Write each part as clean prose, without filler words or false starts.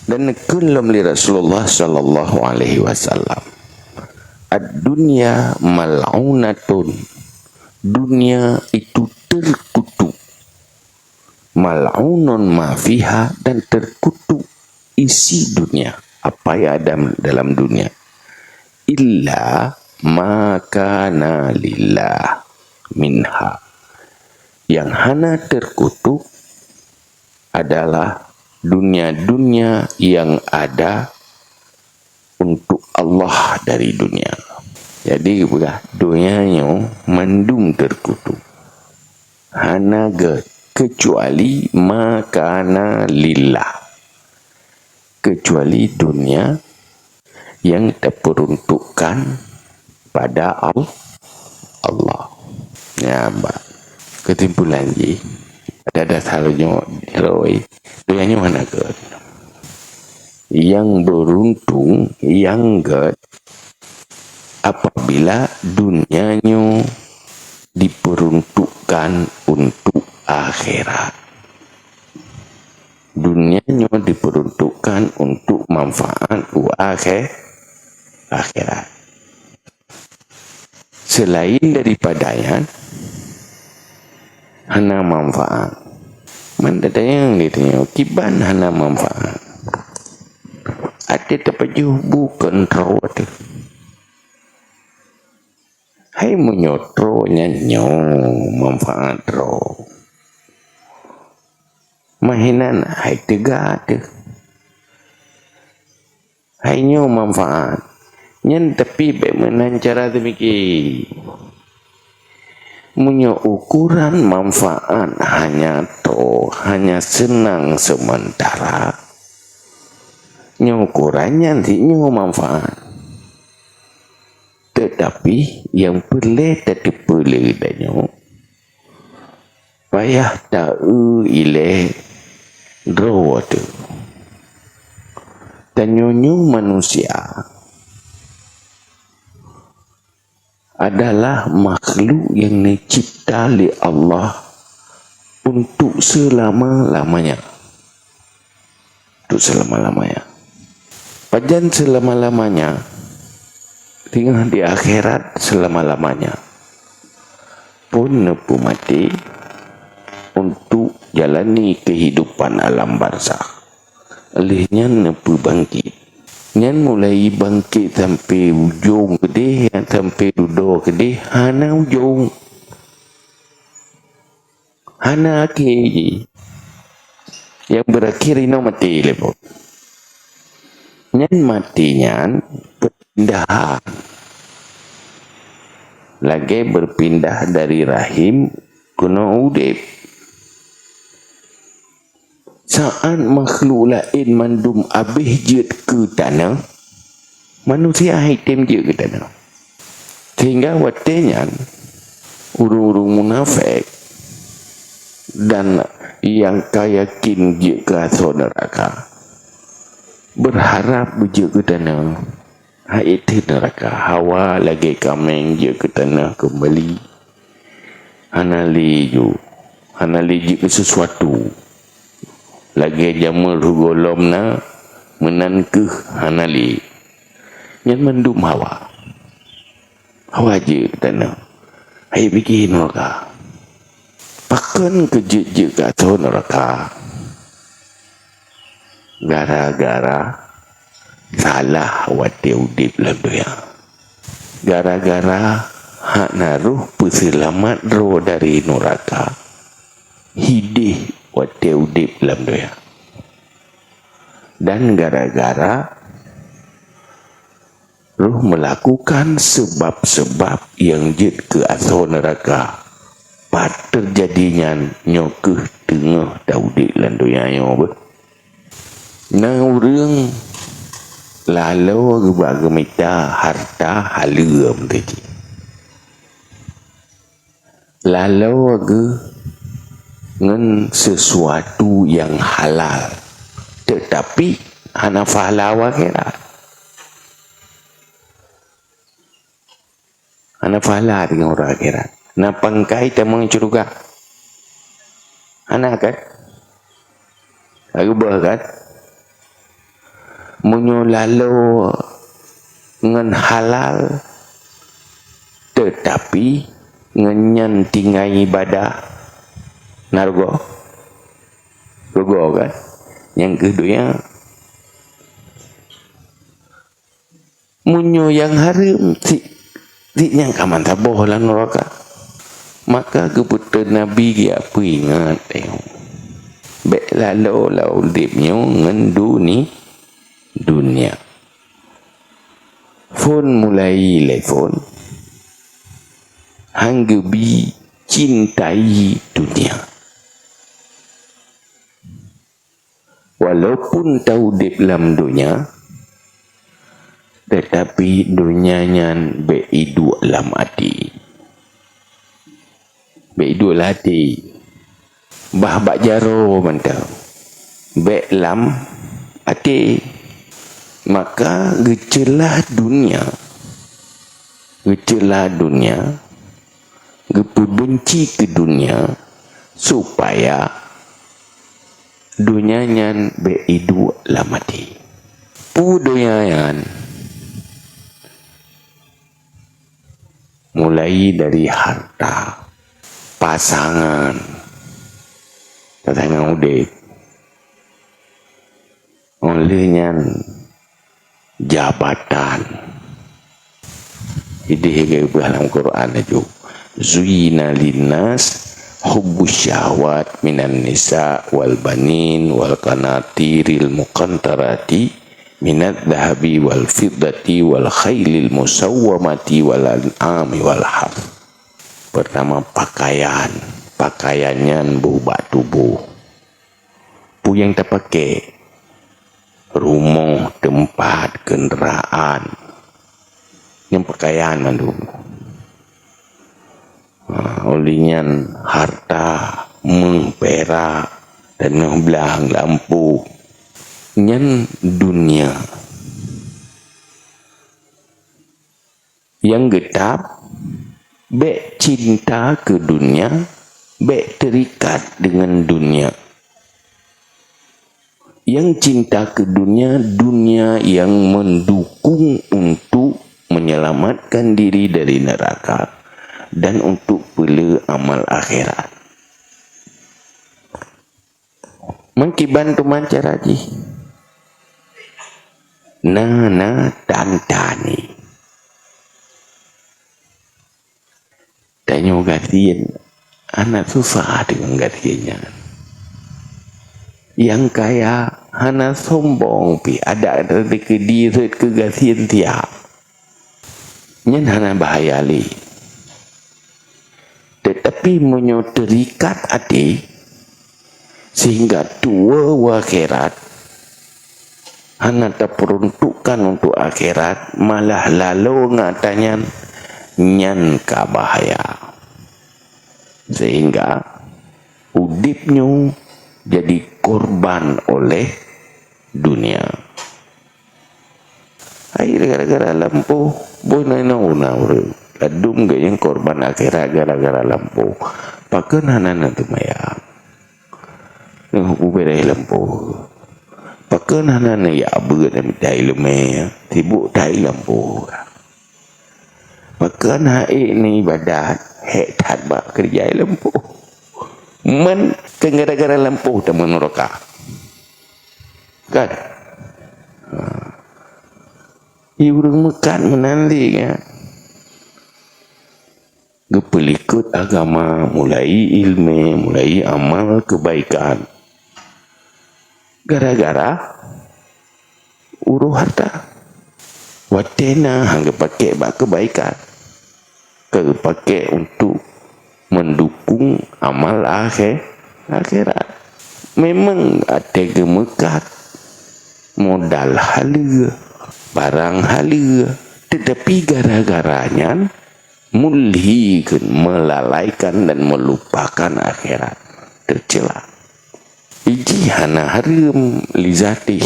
Dan kullam li Rasulullah sallallahu alaihi wasallam, ad-dunya mal'unatun, dunia itu terkutuk, mal'unun ma fiha, dan terkutuk isi dunia, apa yang ada dalam dunia, illa ma kana lillah minha, yang hana terkutuk adalah dunia-dunia yang ada untuk Allah dari dunia. Jadi dunianya mandum terkutuk, hana kecuali makana lillah, kecuali dunia yang terperuntukkan pada Allah. Ya, Mbak. Kesimpulan ji, ada dasarnya Roy, dunianya mana ke? Yang beruntung, yang apabila dunianya diperuntukkan untuk akhirat. Dunianya diperuntukkan untuk manfaat akhirat. Selain daripadanya hana manfaat. Mandada yang ditanya kiban hana manfaat. Ada terpaju bukan rawat. Hai menyotro nyanyo manfaat ro. Mahinan hai tegak. Hai nyo manfaat. Nyan tapi bagaimana cara demikian? Punya ukuran manfaat hanya senang sementara. Ukurannya nantinya manfaat. Tetapi yang boleh tadi boleh danyo payah tahu ile draw tu. Dan nyonya manusia adalah makhluk yang dicipta oleh Allah untuk selama-lamanya. Untuk selama-lamanya. Pajan selama-lamanya, tinggal di akhirat selama-lamanya. Pun nepu mati untuk jalani kehidupan alam barzakh. Olehnya nepu bangkit. Nyan mulai bangkit sampai ujung gede, sampai duduk gede, hana ujung. Hana akhir. Yang berakhir ini mati lepo. Nyan matinya berpindah. Lagi berpindah dari rahim kuna udip. Saat makhluk lain mandum abih jut ke tanah, manusia hitam jut ke tanah. Sehingga watenya urung-urung munafik dan yang kayakin jut ke asal neraka berharap jut ke tanah. Itu neraka. Hawa lagi kameng jut ke tanah kembali. Hanali jut ke sesuatu. Lagi jamur golom na menankuh hanali. Yang mendum hawa je tanah. Hai bikin neraka. Pakan kejut ke atas neraka. Gara-gara salah wati udip laluya. Gara-gara hak naruh peselamat roh dari neraka. Hidih wati udip dalam dunia. Dan gara-gara roh melakukan sebab-sebab yang jid ke asal neraka, pat terjadinya nyokuh tengah daudit dalam dunia yang nah orang lalu bergemita harta haluam tadi. Lalu dengan sesuatu yang halal, tetapi hana pahala akhirat. Hana pahala dengan orang akhirat. Na pangkai temang curuga. Hana kan? Lagu bah kan? munyo lalu ngan halal tetapi ngenyan tinggal ibadah nargo kan. Yang kedua munyo yang haram si yang kaman taboh lah neraka. Maka keputusan Nabi dia apa ingat tengok. Bek lalu udipnya ngan dunia. Phone mulai telefon hanggebi cintai dunia. Walaupun tahu dip dalam dunia, tetapi dunianya beidu dalam hati. Beidu hati. Bah bak jaro mentau. Bek lam hati. Maka gecelah dunia. Gepu benci ke dunia supaya dunianya beidu dalam hati. Pudoyangan mulai dari harta, pasangan udip, olehnya jabatan. Ini dalam Quran itu zuyina linnas hubbus syahwat minan nisa wal banin wal qanatiril muqantarati minat dhahabi wal fiddati wal khailil musawwamati wal an'ami wal harth. Pertama pakaiannya berubah tubuh. Pu yang terpakai rumah, tempat, kenderaan. Yang pakaian dulu. Olehnya harta, perak dan belang lampu. Yang dunia. Yang getap bek cinta ke dunia, bek terikat dengan dunia. Yang cinta ke dunia, dunia yang mendukung untuk menyelamatkan diri dari neraka dan untuk pula amal akhirat. Mengkiban tu mancar haji. Nana tantani. Tanya gantian, anak susah dengan gantiannya. Yang kaya, anak sombong pi ada rezeki diri ke gantian tiap. Nyen anak bahaya li. Tetapi menyoterikat hati sehingga tua akhirat anak terperuntukkan untuk akhirat malah lalu ngatanya nyan ka bahaya sehingga udipnya jadi korban oleh dunia. Air gara-gara lampu boleh nauna kadung gayeng korban akhirat gara-gara lampu pakai anak tu maya uberai lampu pakai anak ya berat dai lemah sibuk dai lampu. Maka naik ni ibadat hektat bak kerja lampu. Men gara-gara lampu teman neraka. Kan? Iurang mekan menanti kan. Gepelikut agama, mulai ilmu, mulai amal kebaikan. Gara-gara uruh harta. Watena hangga pakai bak kebaikan. Pakai untuk mendukung amal akhirat. Memang ada gemekat modal halia, barang halia, tetapi gara-garanya mulhikan, melalaikan dan melupakan akhirat, tercela. Iji hana harim lizatih,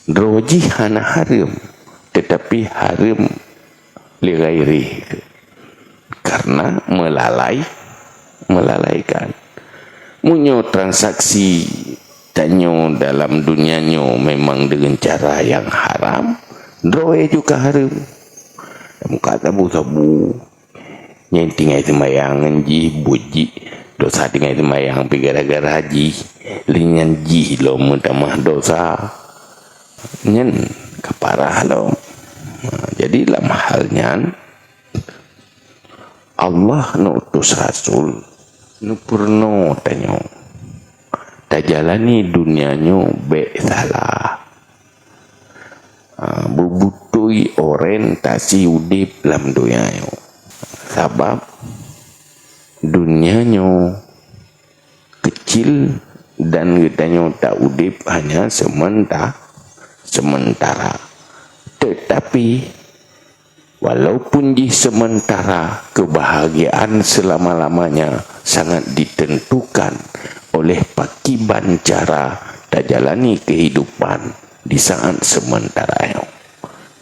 roji hana harim, tetapi harim lighairi karena melalaikan. Munyo transaksi tanyo dalam dunianyo memang dengan cara yang haram, droe juga haram. Muka tabu-tabu yang tinggal semayang ji buji dosa tinggal semayang pi gara-gara haji linyan ji lo mutamah dosa nyen kaparah lo. Jadi dalam halnya Allah nutus rasul nu purno tanyo ta jalani dunianyo be salah bubutui orientasi udip dalam dunianyo sabab dunianyo kecil dan kitanya tak udip hanya sementara. Tetapi walaupun di sementara, kebahagiaan selama-lamanya sangat ditentukan oleh pakiban cara dan jalani kehidupan di saat sementara.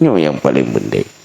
Ini yang paling penting.